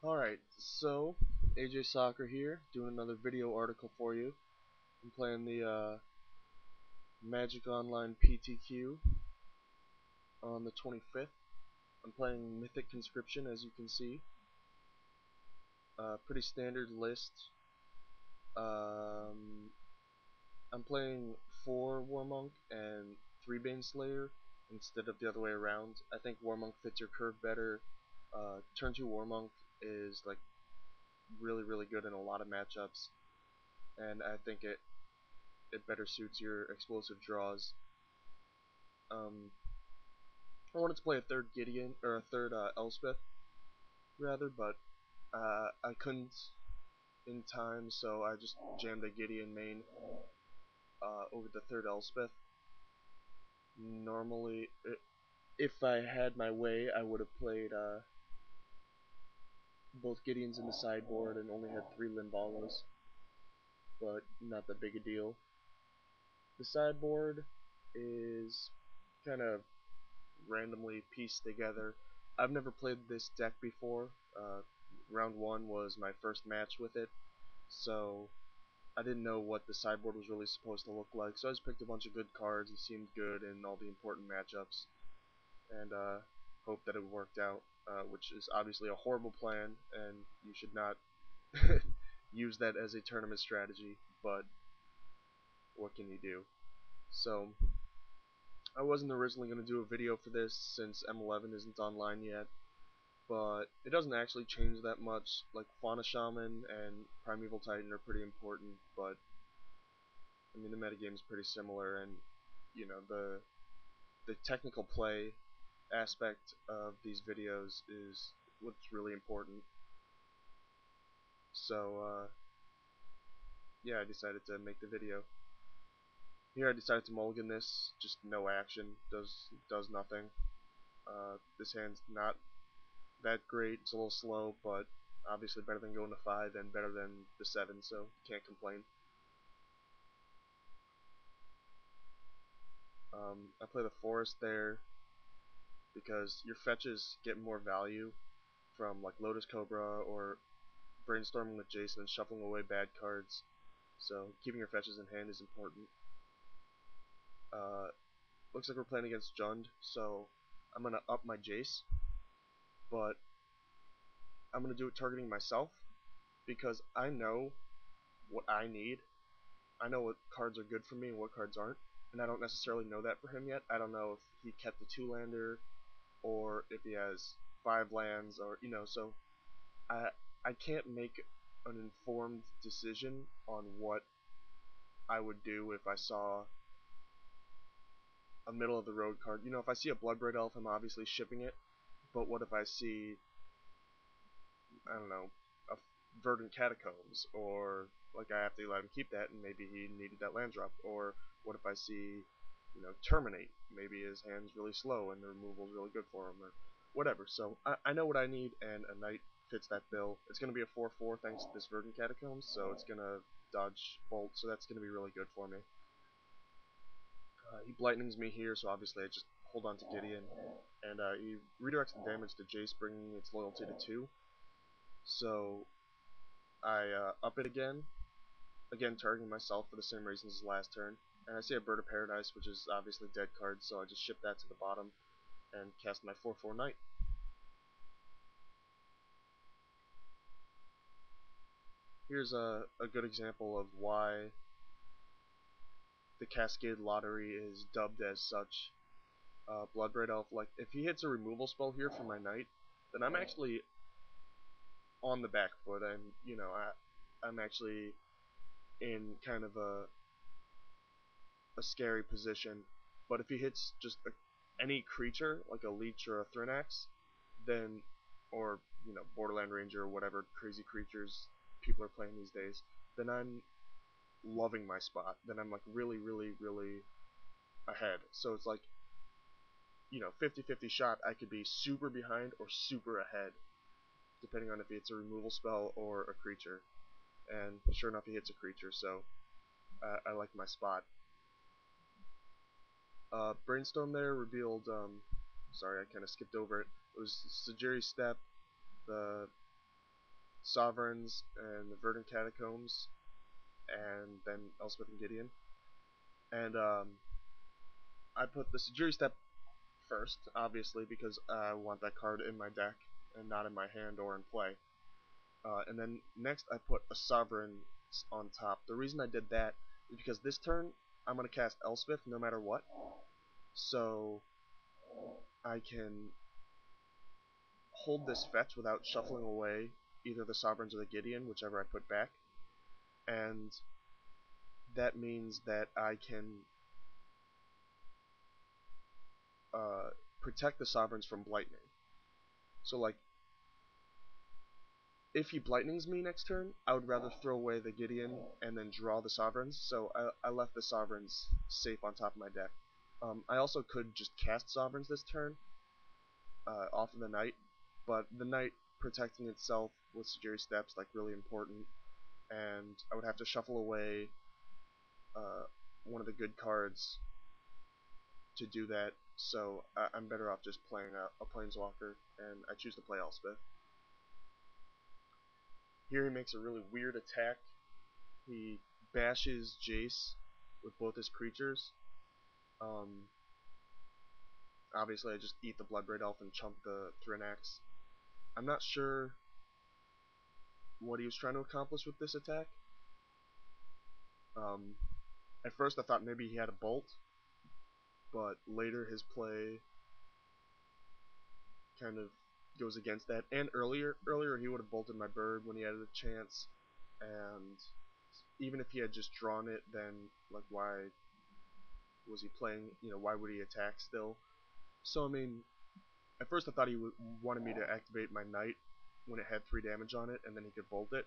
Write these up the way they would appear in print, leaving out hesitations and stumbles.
Alright, so Sacher here, doing another video article for you. I'm playing the Magic Online PTQ on the 25th. I'm playing Mythic Conscription, as you can see. Pretty standard list. I'm playing 4 Warmonk and 3 Baneslayer instead of the other way around. I think Warmonk fits your curve better. Turn 2 Warmonk is like really good in a lot of matchups, and I think it better suits your explosive draws. I wanted to play a third Gideon, or a third Elspeth rather, but I couldn't in time, so I just jammed a Gideon main over the third Elspeth. Normally, if I had my way, I would have played both Gideons in the sideboard and only had 3 Limbalos, but not that big a deal. The sideboard is kind of randomly pieced together. I've never played this deck before. Round 1 was my first match with it, so I didn't know what the sideboard was really supposed to look like, so I just picked a bunch of good cards. It seemed good in all the important matchups, and hoped that it worked out, which is obviously a horrible plan, and you should not use that as a tournament strategy, but what can you do? So I wasn't originally going to do a video for this since M11 isn't online yet, but it doesn't actually change that much. Like Fauna Shaman and Primeval Titan are pretty important, but I mean the metagame is pretty similar, and you know the technical play aspect of these videos is what's really important. So yeah, I decided to make the video. Here I decided to mulligan this, just no action, does nothing. This hand's not that great, it's a little slow, but obviously better than going to 5 and better than the 7, so can't complain. I play the Forest there because your fetches get more value from like Lotus Cobra or brainstorming with Jason and shuffling away bad cards, so keeping your fetches in hand is important. Looks like we're playing against Jund, so I'm going to up my Jace, but I'm going to do it targeting myself because I know what I need. I know what cards are good for me and what cards aren't, and I don't necessarily know that for him yet. I don't know if he kept a 2-lander or if he has 5 lands, or so I can't make an informed decision on what I would do if I saw a middle of the road card. If I see a Bloodbraid Elf, I'm obviously shipping it, but what if I see, I don't know, a Verdant Catacombs, or like I have to let him keep that and maybe he needed that land drop, or what if I see, Terminate, maybe his hand's really slow and the removal's really good for him, or whatever. So I know what I need, and a Knight fits that bill. It's going to be a 4/4 thanks to this Verdant Catacombs, so it's going to dodge Bolt, so that's going to be really good for me. He Lightnings me here, so obviously I just hold on to Gideon, and he redirects the damage to Jace, bringing its loyalty to 2. So I up it again targeting myself for the same reasons as last turn, and I see a Bird of Paradise, which is obviously dead card, so I just ship that to the bottom and cast my 4/4 Knight. Here's a good example of why the Cascade Lottery is dubbed as such. Bloodbraid Elf, like, if he hits a removal spell here for my Knight, then I'm actually on the back foot, and, I'm actually in kind of a scary position. But if he hits just any creature, like a Leech or a Thrinax, then, or, Borderland Ranger or whatever crazy creatures people are playing these days, then I'm loving my spot. Then I'm like really ahead. So it's like, 50-50 shot. I could be super behind or super ahead, depending on if it's a removal spell or a creature. And sure enough, he hits a creature, so I like my spot. Brainstorm there revealed, sorry, I kind of skipped over it. It was Sajiri's Step, the Sovereigns and the Verdant Catacombs, and then Elspeth and Gideon. And I put the Sacher step first, obviously, because I want that card in my deck and not in my hand or in play. And then next I put a Sovereign on top. The reason I did that is because this turn I'm going to cast Elspeth no matter what. So I can hold this fetch without shuffling away either the Sovereigns or the Gideon, whichever I put back. And that means that I can protect the Sovereigns from Blightning. So like, if he Blightnings me next turn, I would rather throw away the Gideon and then draw the Sovereigns, so I left the Sovereigns safe on top of my deck. I also could just cast Sovereigns this turn off of the Knight, but the Knight protecting itself with Sacher steps like really important, and I would have to shuffle away one of the good cards to do that, so I'm better off just playing a Planeswalker, and I choose to play Elspeth. Here he makes a really weird attack. He bashes Jace with both his creatures. Obviously I just eat the Bloodbraid Elf and chunk the Thrinax. I'm not sure what he was trying to accomplish with this attack. At first I thought maybe he had a bolt, but later his play kind of goes against that. And earlier he would have bolted my bird when he had a chance, and even if he had just drawn it, then like why was he playing? You know, why would he attack still? So I mean, at first I thought he wanted me to activate my Knight when it had 3 damage on it, and then he could bolt it.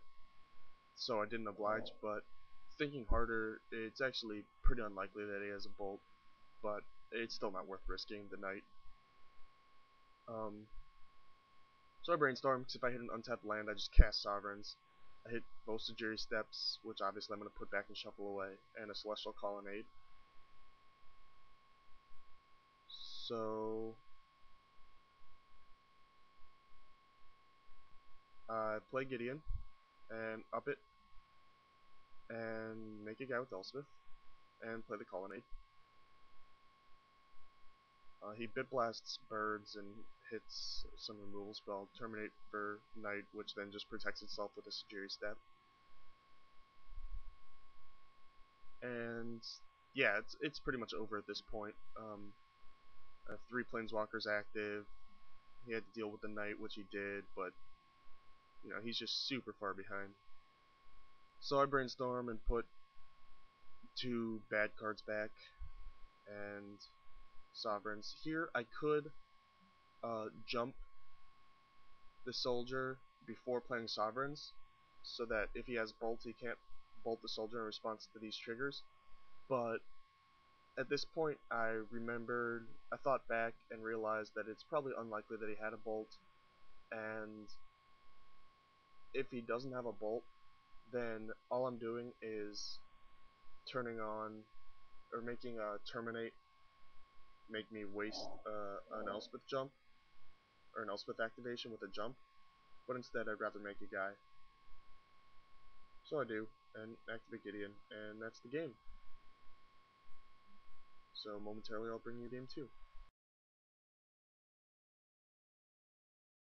So I didn't oblige, but thinking harder, it's actually pretty unlikely that he has a bolt, but it's still not worth risking the Knight. So I brainstorm, because if I hit an untapped land, I just cast Sovereigns. I hit both Sacher steps, which obviously I'm going to put back and shuffle away, and a Celestial Colonnade. So I play Gideon, and up it, and make a guy with Elspeth, and play the Colonnade. He Bit Blasts birds and hits some removal spell, Terminate for Knight, which then just protects itself with a Sacher step. And yeah, it's pretty much over at this point. I have 3 Planeswalkers active. He had to deal with the Knight, which he did, but you know, he's just super far behind. So I brainstorm and put 2 bad cards back and Sovereigns. Here I could jump the soldier before playing Sovereigns, so that if he has Bolt, he can't bolt the soldier in response to these triggers. But at this point, I thought back and realized that it's probably unlikely that he had a Bolt, and if he doesn't have a Bolt, then all I'm doing is turning on, or making a Terminate make me waste an Elspeth jump, or an Elspeth activation with a jump, but instead I'd rather make a guy. So I do, and activate Gideon, and that's the game. So momentarily I'll bring you game 2.